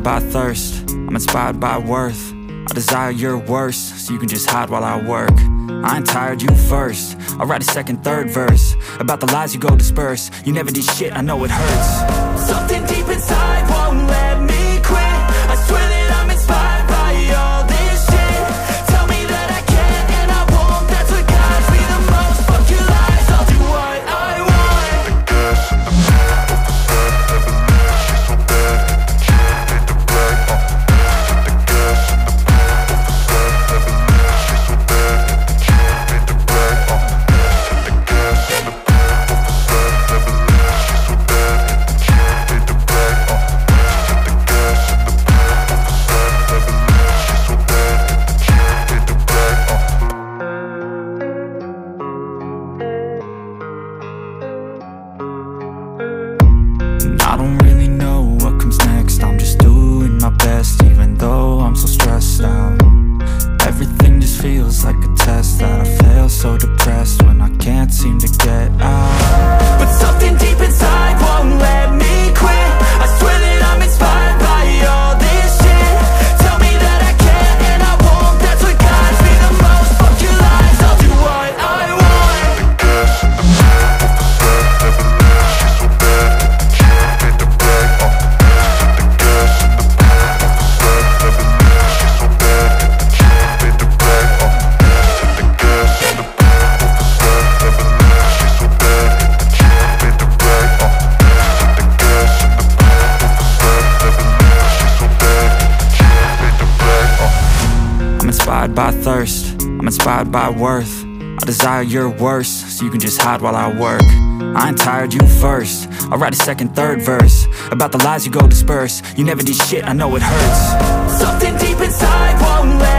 inspired by thirst, I'm inspired by worth. I desire your worst, so you can just hide while I work. I ain't tired, you first. I'll write a second, third verse about the lies you go disperse. You never did shit, I know it hurts. Something deep inside won't let me quit. I swear that I'm inspired by all this shit. Tell me that I can't and I won't. That's what guides me the most. Fuck your lies, I'll do what I want. The gas in the back of the set, never leave. She's so bad and the chick made the brag. The gas in the back of the set, never leave. She's so bad and the chick made the brag. The gas in the back of the set, never leave. She's so bad and the chick made the brag. The gas in the back of the set, never leave. She's so bad and the chick made the brag. And I don't really know what comes next. I'm just doing my best, even though I'm so stressed out. Everything just feels like a test that I fail, so depressed when I can't seem to get out. But something deep inside won't let me quit. I swear that I'm inspired by all this shit. Tell me that I can't and I won't. That's what guides me the most. Fuck your lies, I'll do what I want. The gas in the back of the set, never leave. She's so bad and the chick made the brag. The gas in the back of the set, never leave. She's so bad and the chick made the brag. The gas in the back of the set, never leave. She's so bad and the chick made the brag. The gas in the back of the set, never leave. She's so bad and the chick made the brag. I'm inspired by thirst, I'm inspired by worth. I desire your worst, so you can just hide while I work. I ain't tired, you first. I'll write a second, third verse about the lies you go disperse. You never did shit, I know it hurts. Something deep inside won't let